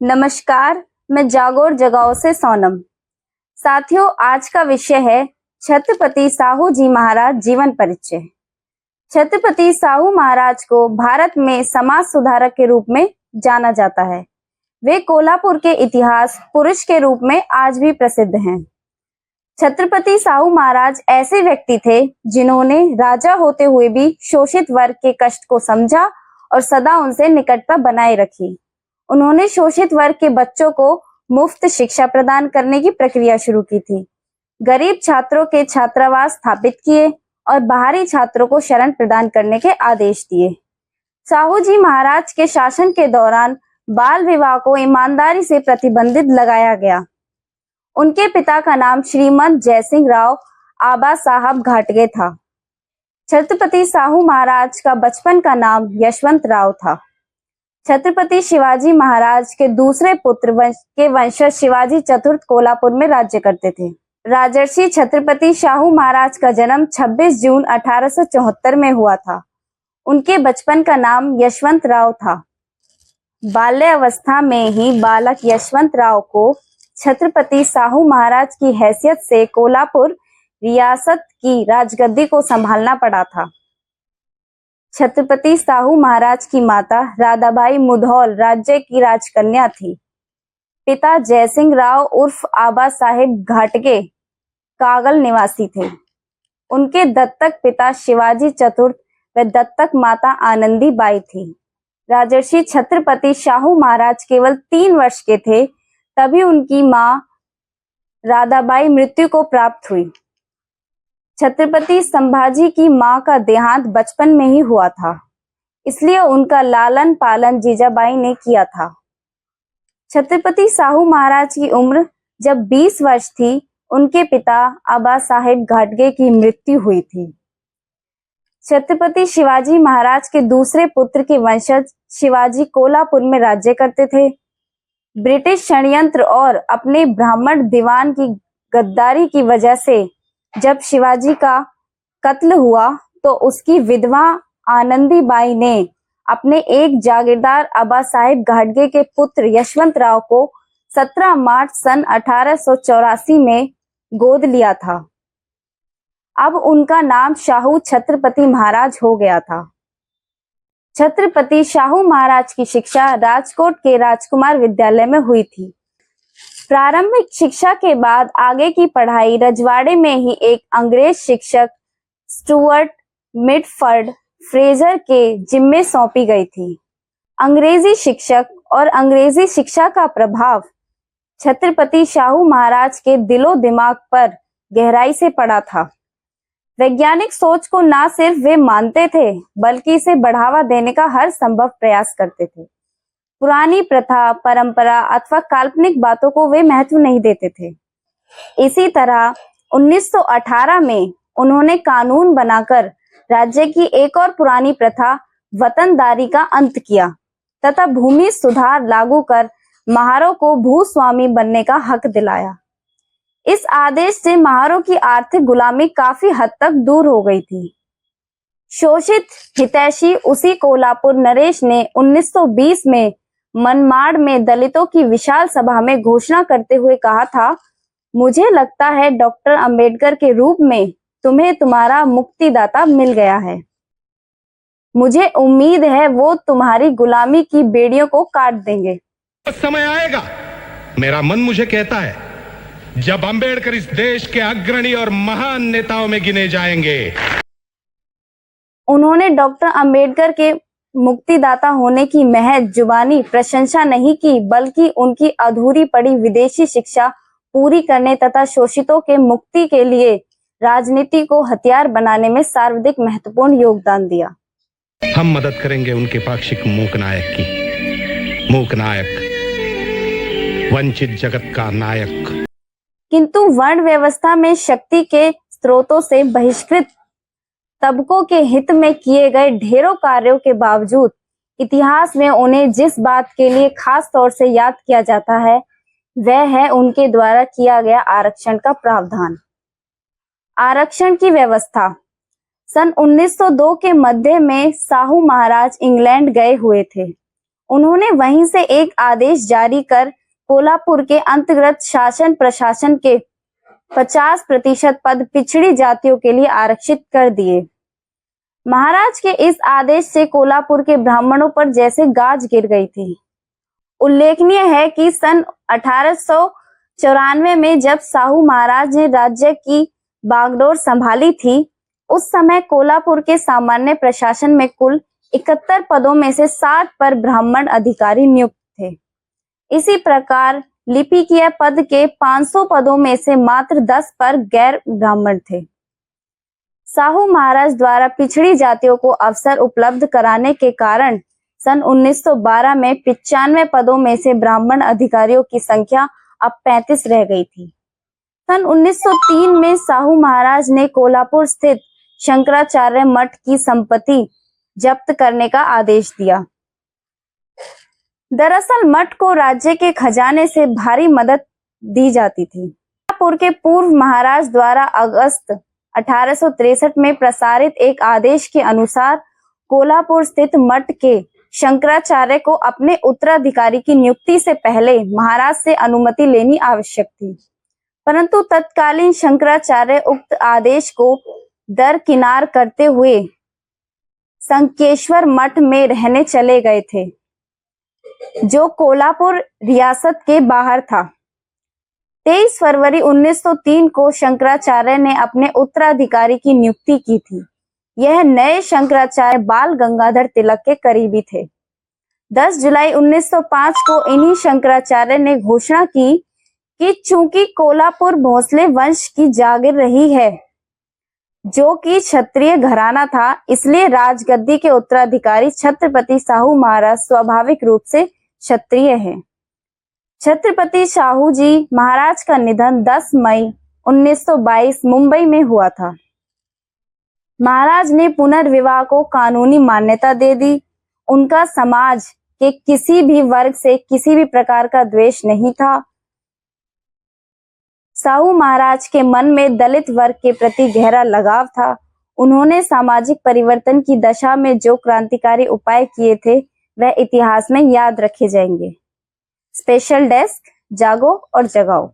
नमस्कार, मैं जागोर जगाओ से सोनम। साथियों, आज का विषय है छत्रपति साहू जी महाराज जीवन परिचय। छत्रपति साहू महाराज को भारत में समाज सुधारक के रूप में जाना जाता है। वे कोल्हापुर के इतिहास पुरुष के रूप में आज भी प्रसिद्ध हैं। छत्रपति साहू महाराज ऐसे व्यक्ति थे जिन्होंने राजा होते हुए भी शोषित वर्ग के कष्ट को समझा और सदा उनसे निकटता बनाए रखी। उन्होंने शोषित वर्ग के बच्चों को मुफ्त शिक्षा प्रदान करने की प्रक्रिया शुरू की थी। गरीब छात्रों के छात्रावास स्थापित किए और बाहरी छात्रों को शरण प्रदान करने के आदेश दिए। साहू जी महाराज के शासन के दौरान बाल विवाह को ईमानदारी से प्रतिबंधित लगाया गया। उनके पिता का नाम श्रीमंत जयसिंह राव आबा साहब घाटगे था। छत्रपति साहू महाराज का बचपन का नाम यशवंत राव था। छत्रपति शिवाजी महाराज के दूसरे पुत्र के वंशज शिवाजी चतुर्थ कोल्हापुर में राज्य करते थे। राजर्षि छत्रपति साहू महाराज का जन्म 26 जून 1874 में हुआ था। उनके बचपन का नाम यशवंत राव था। बाल्यावस्था में ही बालक यशवंत राव को छत्रपति साहू महाराज की हैसियत से कोल्हापुर रियासत की राजगद्दी को संभालना पड़ा था। छत्रपति साहू महाराज की माता राधाबाई मुधौल राज्य की राजकन्या थी। पिता जयसिंह राव उर्फ आबा साहेब घाटगे कागल निवासी थे। उनके दत्तक पिता शिवाजी चतुर्थ व दत्तक माता आनंदी बाई थी। राजर्षि छत्रपति साहू महाराज केवल 3 वर्ष के थे तभी उनकी मां राधाबाई मृत्यु को प्राप्त हुई। छत्रपति संभाजी की मां का देहांत बचपन में ही हुआ था, इसलिए उनका लालन पालन जीजाबाई ने किया था। छत्रपति साहू महाराज की उम्र जब 20 वर्ष थी, उनके पिता आबा साहेब घाटगे की मृत्यु हुई थी। छत्रपति शिवाजी महाराज के दूसरे पुत्र के वंशज शिवाजी कोल्हापुर में राज्य करते थे। ब्रिटिश षड्यंत्र और अपने ब्राह्मण दीवान की गद्दारी की वजह से जब शिवाजी का कत्ल हुआ तो उसकी विधवा आनंदी बाई ने अपने एक जागीरदार आबा साहेब घाटगे के पुत्र यशवंत राव को 17 मार्च सन 1884 में गोद लिया था। अब उनका नाम साहू छत्रपति महाराज हो गया था। छत्रपति साहू महाराज की शिक्षा राजकोट के राजकुमार विद्यालय में हुई थी। प्रारंभिक शिक्षा के बाद आगे की पढ़ाई रजवाड़े में ही एक अंग्रेज शिक्षक स्टुअर्ट मिडफर्ड फ्रेजर के जिम्मे सौंपी गई थी। अंग्रेजी शिक्षक और अंग्रेजी शिक्षा का प्रभाव छत्रपति साहू महाराज के दिलो दिमाग पर गहराई से पड़ा था। वैज्ञानिक सोच को न सिर्फ वे मानते थे बल्कि इसे बढ़ावा देने का हर संभव प्रयास करते थे। पुरानी प्रथा, परंपरा अथवा काल्पनिक बातों को वे महत्व नहीं देते थे। इसी तरह 1918 में उन्होंने कानून बनाकर राज्य की एक और पुरानी प्रथा वतनदारी का अंत किया तथा भूमि सुधार लागू कर महारों को भूस्वामी बनने का हक दिलाया। इस आदेश से महारों की आर्थिक गुलामी काफी हद तक दूर हो गई थी। शोषित हितैषी उसी कोल्हापुर नरेश ने 1920 में मनमाड़ में दलितों की विशाल सभा में घोषणा करते हुए कहा था, मुझे लगता है डॉक्टर अंबेडकर के रूप में तुम्हें तुम्हारा मुक्तिदाता मिल गया है। मुझे उम्मीद है वो तुम्हारी गुलामी की बेड़ियों को काट देंगे। समय आएगा, मेरा मन मुझे कहता है, जब अंबेडकर इस देश के अग्रणी और महान नेताओं में गिने जाएंगे। उन्होंने डॉक्टर अंबेडकर के मुक्तिदाता होने की महज जुबानी प्रशंसा नहीं की बल्कि उनकी अधूरी पड़ी विदेशी शिक्षा पूरी करने तथा शोषितों के मुक्ति के लिए राजनीति को हथियार बनाने में सर्वाधिक महत्वपूर्ण योगदान दिया। हम मदद करेंगे उनके पाक्षिक मूक नायक की। मूक नायक, वंचित जगत का नायक। किंतु वर्ण व्यवस्था में शक्ति के स्रोतों से बहिष्कृत तबकों के हित में किए गए ढेरों कार्यों के बावजूद इतिहास में उन्हें जिस बात के लिए खास तौर से याद किया जाता है वह है उनके द्वारा किया गया आरक्षण का प्रावधान। आरक्षण की व्यवस्था सन 1902 के मध्य में साहू महाराज इंग्लैंड गए हुए थे। उन्होंने वहीं से एक आदेश जारी कर कोल्हापुर के अंतर्गत शासन प्रशासन के 50% पद पिछड़ी जातियों के लिए आरक्षित कर दिए। महाराज के इस आदेश से कोल्हापुर के ब्राह्मणों पर जैसे गाज गिर गई थी। उल्लेखनीय है कि सन 1894 में जब साहू महाराज ने राज्य की बागडोर संभाली थी, उस समय कोल्हापुर के सामान्य प्रशासन में कुल 71 पदों में से 60 पर ब्राह्मण अधिकारी नियुक्त थे। इसी प्रकार लिपिकीय पद के 500 पदों में से मात्र 10 पर गैर ब्राह्मण थे। साहू महाराज द्वारा पिछड़ी जातियों को अवसर उपलब्ध कराने के कारण सन 1912 में 95 पदों में से ब्राह्मण अधिकारियों की संख्या अब 35 रह गई थी। सन 1903 में साहू महाराज ने कोल्हापुर स्थित शंकराचार्य मठ की संपत्ति जब्त करने का आदेश दिया। दरअसल मठ को राज्य के खजाने से भारी मदद दी जाती थी। कोल्हापुर के पूर्व महाराज द्वारा अगस्त 1863 में प्रसारित एक आदेश के अनुसार कोल्हापुर स्थित मठ के शंकराचार्य को अपने उत्तराधिकारी की नियुक्ति से पहले महाराज से अनुमति लेनी आवश्यक थी, परंतु तत्कालीन शंकराचार्य उक्त आदेश को दरकिनार करते हुए संकेश्वर मठ में रहने चले गए थे, जो कोल्हापुर रियासत के बाहर था। 23 फरवरी 1903 को शंकराचार्य ने अपने उत्तराधिकारी की नियुक्ति की थी। यह नए शंकराचार्य बाल गंगाधर तिलक के करीबी थे। 10 जुलाई 1905 को इन्हीं शंकराचार्य ने घोषणा की कि चूंकि कोल्हापुर भोसले वंश की जागीर रही है, जो कि क्षत्रिय घराना था, इसलिए राजगद्दी के उत्तराधिकारी छत्रपति साहू महाराज स्वाभाविक रूप से क्षत्रिय हैं। छत्रपति साहू जी महाराज का निधन 10 मई 1922 मुंबई में हुआ था। महाराज ने पुनर्विवाह को कानूनी मान्यता दे दी। उनका समाज के किसी भी वर्ग से किसी भी प्रकार का द्वेष नहीं था। साहू महाराज के मन में दलित वर्ग के प्रति गहरा लगाव था। उन्होंने सामाजिक परिवर्तन की दशा में जो क्रांतिकारी उपाय किए थे, वह इतिहास में याद रखे जाएंगे। स्पेशल डेस्क, जागो और जगाओ।